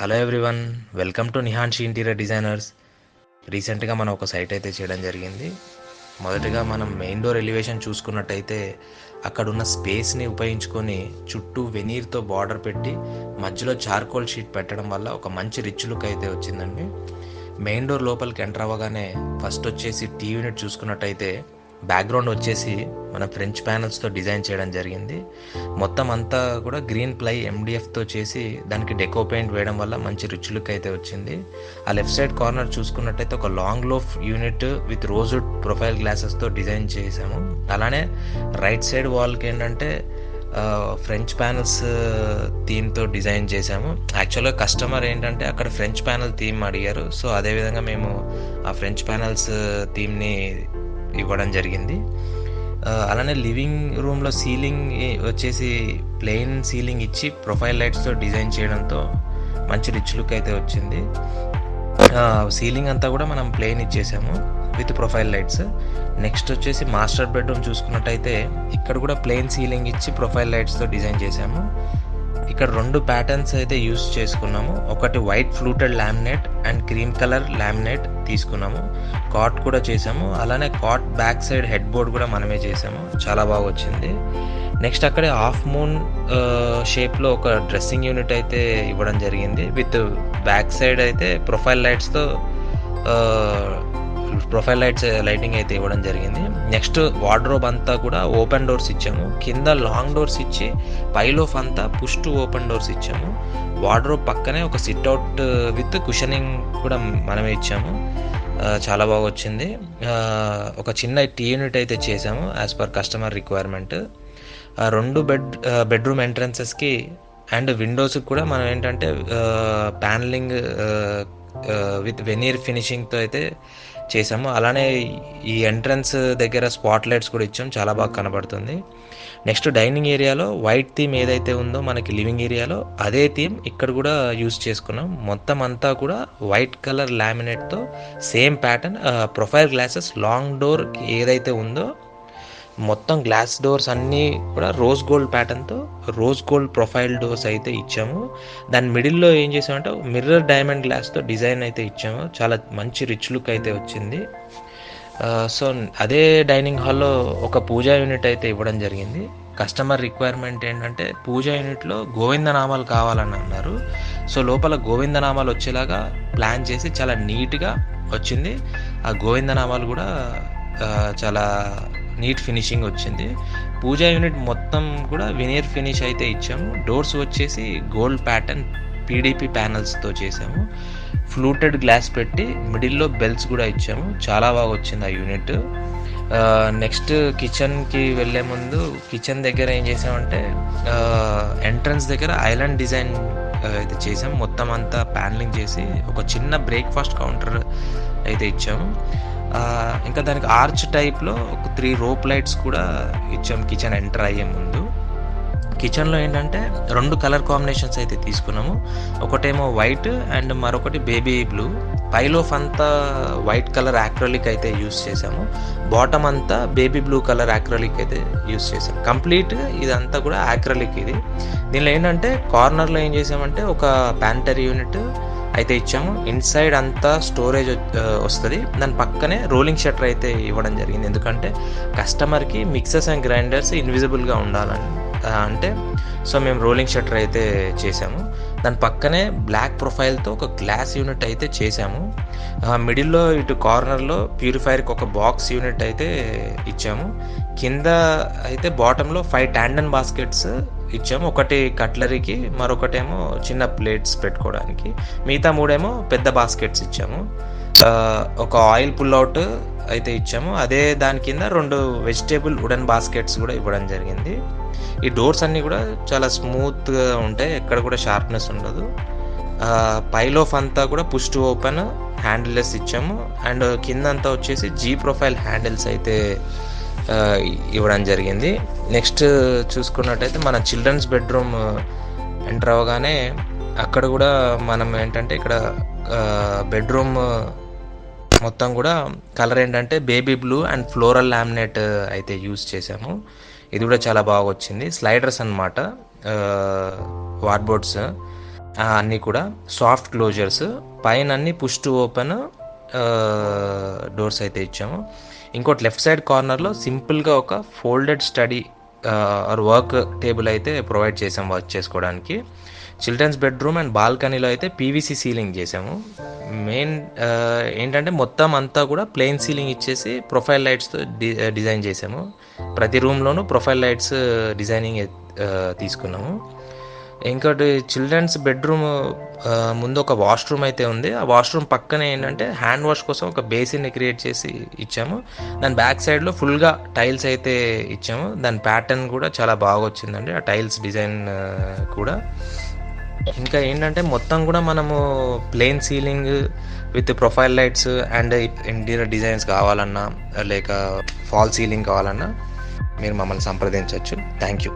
Hello everyone, welcome to Nihanshi interior designers. రీసెంట్గా మనం ఒక సైట్ అయితే చేయడం జరిగింది. మొదటగా మనం మెయిన్ డోర్ ఎలివేషన్ చూసుకున్నట్టయితే అక్కడున్న స్పేస్ని ఉపయోగించుకొని చుట్టూ వెనీర్తో బార్డర్ పెట్టి మధ్యలో చార్కోల్ షీట్ పెట్టడం వల్ల ఒక మంచి రిచ్ లుక్ అయితే వచ్చిందండి. మెయిన్ డోర్ లోపలికి ఎంటర్ అవ్వగానే ఫస్ట్ వచ్చేసి టీ యూనిట్ చూసుకున్నట్టయితే బ్యాక్గ్రౌండ్ వచ్చేసి మన ఫ్రెంచ్ ప్యానల్స్తో డిజైన్ చేయడం జరిగింది. మొత్తం అంతా కూడా గ్రీన్ ప్లై ఎండిఎఫ్తో చేసి దానికి డెకో పెయింట్ వేయడం వల్ల మంచి రిచ్ లుక్ అయితే వచ్చింది. ఆ లెఫ్ట్ సైడ్ కార్నర్ చూసుకున్నట్టయితే ఒక long loft unit with rosewood profile గ్లాసెస్తో డిజైన్ చేసాము. అలానే రైట్ సైడ్ వాల్కి ఏంటంటే ఫ్రెంచ్ ప్యానల్స్ థీమ్తో డిజైన్ చేసాము. యాక్చువల్గా కస్టమర్ ఏంటంటే అక్కడ ఫ్రెంచ్ ప్యానల్ థీమ్ అడిగారు. సో అదేవిధంగా మేము ఆ ఫ్రెంచ్ ప్యానల్స్ థీమ్ని ఇవ్వడం జరిగింది. అలానే లివింగ్ రూమ్లో సీలింగ్ వచ్చేసి ప్లెయిన్ సీలింగ్ ఇచ్చి ప్రొఫైల్ లైట్స్తో డిజైన్ చేయడంతో మంచి రిచ్ లుక్ అయితే వచ్చింది. సీలింగ్ అంతా కూడా మనం ప్లెయిన్ ఇచ్చేసాము విత్ ప్రొఫైల్ లైట్స్. నెక్స్ట్ వచ్చేసి మాస్టర్ బెడ్రూమ్ చూసుకున్నట్టయితే ఇక్కడ కూడా ప్లెయిన్ సీలింగ్ ఇచ్చి ప్రొఫైల్ లైట్స్తో డిజైన్ చేసాము. ఇక్కడ రెండు ప్యాటర్న్స్ అయితే యూస్ చేసుకున్నాము. ఒకటి white fluted laminate and cream colour laminate తీసుకున్నాము. కాట్ కూడా చేసాము. అలానే cot back side headboard కూడా మనమే చేసాము. చాలా బాగా వచ్చింది. నెక్స్ట్ అక్కడే హాఫ్ మూన్ షేప్లో ఒక డ్రెస్సింగ్ యూనిట్ అయితే ఇవ్వడం జరిగింది. విత్ బ్యాక్ సైడ్ అయితే ప్రొఫైల్ లైట్స్ లైటింగ్ అయితే ఇవ్వడం జరిగింది. నెక్స్ట్ వార్డ్రోబ్ అంతా కూడా ఓపెన్ డోర్స్ ఇచ్చాము. కింద లాంగ్ డోర్స్ ఇచ్చి పైలోఫ్ అంతా పుష్ టు ఓపెన్ డోర్స్ ఇచ్చాము. వార్డ్రోబ్ పక్కనే ఒక సిట్అవుట్ విత్ కుషనింగ్ కూడా మనమే ఇచ్చాము. చాలా బాగా వచ్చింది. ఒక చిన్న టీ యూనిట్ అయితే చేసాము యాజ్ పర్ కస్టమర్ రిక్వైర్మెంట్. రెండు బెడ్రూమ్ ఎంట్రన్సెస్కి అండ్ విండోస్కి కూడా మనం ఏంటంటే ప్యానలింగ్ విత్ వెనీర్ ఫినిషింగ్తో అయితే చేసాము. అలానే ఈ ఎంట్రన్స్ దగ్గర స్పాట్ లైట్స్ కూడా ఇచ్చాము. చాలా బాగా కనబడుతుంది. నెక్స్ట్ డైనింగ్ ఏరియాలో వైట్ థీమ్ ఏదైతే ఉందో మనకి లివింగ్ ఏరియాలో అదే థీమ్ ఇక్కడ కూడా యూస్ చేసుకున్నాం. మొత్తం అంతా కూడా వైట్ కలర్ లామినేట్తో same pattern profile glasses long door ఏదైతే ఉందో మొత్తం గ్లాస్ డోర్స్ అన్నీ కూడా రోజ్ గోల్డ్ ప్యాటర్న్తో రోజ్ గోల్డ్ ప్రొఫైల్ డోర్స్ అయితే ఇచ్చాము. దాని మిడిల్లో ఏం చేసామంటే మిర్రర్ డైమండ్ గ్లాస్తో డిజైన్ అయితే ఇచ్చాము. చాలా మంచి రిచ్ లుక్ అయితే వచ్చింది. సో అదే డైనింగ్ హాల్లో ఒక పూజా యూనిట్ అయితే ఇవ్వడం జరిగింది. కస్టమర్ రిక్వైర్మెంట్ ఏంటంటే పూజా యూనిట్లో గోవిందనామాలు కావాలని అన్నారు. సో లోపల గోవిందనామాలు వచ్చేలాగా ప్లాన్ చేసి చాలా నీట్గా వచ్చింది. ఆ గోవిందనామాలు కూడా చాలా నీట్ ఫినిషింగ్ వచ్చింది. పూజా యూనిట్ మొత్తం కూడా వినీర్ ఫినిష్ అయితే ఇచ్చాము. డోర్స్ వచ్చేసి గోల్డ్ ప్యాటర్న్ పీడీపీ ప్యానల్స్తో చేసాము. ఫ్లూటెడ్ గ్లాస్ పెట్టి మిడిల్లో బెల్స్ కూడా ఇచ్చాము. చాలా బాగా వచ్చింది ఆ యూనిట్. నెక్స్ట్ కిచెన్కి వెళ్ళే ముందు కిచెన్ దగ్గర ఏం చేసామంటే ఎంట్రన్స్ దగ్గర ఐలాండ్ డిజైన్ అయితే చేసాము. మొత్తం అంతా ప్యానలింగ్ చేసి ఒక చిన్న బ్రేక్ఫాస్ట్ కౌంటర్ అయితే ఇచ్చాము. ఇంకా దానికి ఆర్చ్ టైప్లో ఒక 3 రోప్ లైట్స్ కూడా ఇచ్చాము కిచెన్ ఎంటర్ అయ్యే ముందు. కిచెన్లో ఏంటంటే 2 కలర్ కాంబినేషన్స్ అయితే తీసుకున్నాము. ఒకటేమో వైట్ అండ్ మరొకటి బేబీ బ్లూ. పైలోఫ్ అంతా వైట్ కలర్ యాక్రిలిక్ అయితే యూస్ చేసాము. బాటమ్ అంతా బేబీ బ్లూ కలర్ యాక్రిలిక్ అయితే యూస్ చేసాము. కంప్లీట్ ఇదంతా కూడా యాక్రిలిక్. ఇది దీనిలో ఏంటంటే కార్నర్లో ఏం చేసామంటే ఒక ప్యాంటరీ యూనిట్ అయితే ఇచ్చాము. ఇన్సైడ్ అంతా స్టోరేజ్ వస్తుంది. దాని పక్కనే రోలింగ్ షట్టర్ అయితే ఇవ్వడం జరిగింది. ఎందుకంటే కస్టమర్కి మిక్సర్స్ అండ్ గ్రైండర్స్ ఇన్విజిబుల్గా ఉండాలని అంటే సో మేము రోలింగ్ షట్టర్ అయితే చేసాము. దాని పక్కనే బ్లాక్ ప్రొఫైల్తో ఒక గ్లాస్ యూనిట్ అయితే చేసాము. మిడిల్లో ఇటు కార్నర్లో ప్యూరిఫైర్కి ఒక బాక్స్ యూనిట్ అయితే ఇచ్చాము. కింద అయితే బాటంలో 5 టాండన్ బాస్కెట్స్ ఇచ్చాము. ఒకటి కట్లరీకి, మరొకటేమో చిన్న ప్లేట్స్ పెట్టుకోవడానికి, మిగతా 3 పెద్ద బాస్కెట్స్ ఇచ్చాము. ఒక ఆయిల్ పుల్అవుట్ అయితే ఇచ్చాము. అదే దాని కింద 2 వెజిటేబుల్ వుడెన్ బాస్కెట్స్ కూడా ఇవ్వడం జరిగింది. ఈ డోర్స్ అన్నీ కూడా చాలా స్మూత్గా ఉంటాయి, ఎక్కడ కూడా షార్ప్నెస్ ఉండదు. పైలోఫ్ అంతా కూడా పుష్ టు ఓపెన్ హ్యాండిల్లెస్ ఇచ్చాము. అండ్ కింద అంతా వచ్చేసి జీ ప్రొఫైల్ హ్యాండిల్స్ అయితే ఇవ్వడం జరిగింది. నెక్స్ట్ చూసుకున్నట్టయితే మన చిల్డ్రన్స్ బెడ్రూమ్ ఎంటర్ అవ్వగానే అక్కడ కూడా మనం ఏంటంటే ఇక్కడ బెడ్రూమ్ మొత్తం కూడా కలర్ ఏంటంటే baby blue and floral laminate అయితే యూస్ చేసాము. ఇది కూడా చాలా బాగా వచ్చింది. స్లైడర్స్ అన్నమాట, వార్డ్బోర్డ్స్. అన్నీ కూడా సాఫ్ట్ క్లోజర్స్, పైన అన్ని పుష్ టు ఓపెన్ డోర్స్ అయితే ఇచ్చాము. ఇంకోటి లెఫ్ట్ సైడ్ కార్నర్లో సింపుల్గా ఒక folded study or work table అయితే ప్రొవైడ్ చేసాం వర్క్ చేసుకోవడానికి. చిల్డ్రన్స్ బెడ్రూమ్ అండ్ బాల్కనీలో అయితే పీవీసీ సీలింగ్ చేసాము. మెయిన్ ఏంటంటే మొత్తం అంతా కూడా ప్లెయిన్ సీలింగ్ ఇచ్చేసి ప్రొఫైల్ లైట్స్తో డిజైన్ చేసాము. ప్రతి రూమ్లోనూ ప్రొఫైల్ లైట్స్ డిజైనింగ్ తీసుకున్నాము. ఇంకోటి చిల్డ్రన్స్ బెడ్రూమ్ ముందు ఒక వాష్రూమ్ అయితే ఉంది. ఆ వాష్రూమ్ పక్కనే ఏంటంటే హ్యాండ్ వాష్ కోసం ఒక బేసిన్ని క్రియేట్ చేసి ఇచ్చాము. దాని బ్యాక్ సైడ్లో ఫుల్గా టైల్స్ అయితే ఇచ్చాము. దాని ప్యాటర్న్ కూడా చాలా బాగా వచ్చిందండి, ఆ టైల్స్ డిజైన్ కూడా. ఇంకా ఏంటంటే మొత్తం కూడా మనము plain ceiling with profile lights and interior designs కావాలన్నా లేక ఫాల్ సీలింగ్ కావాలన్నా మీరు మమ్మల్ని సంప్రదించవచ్చు. Thank you.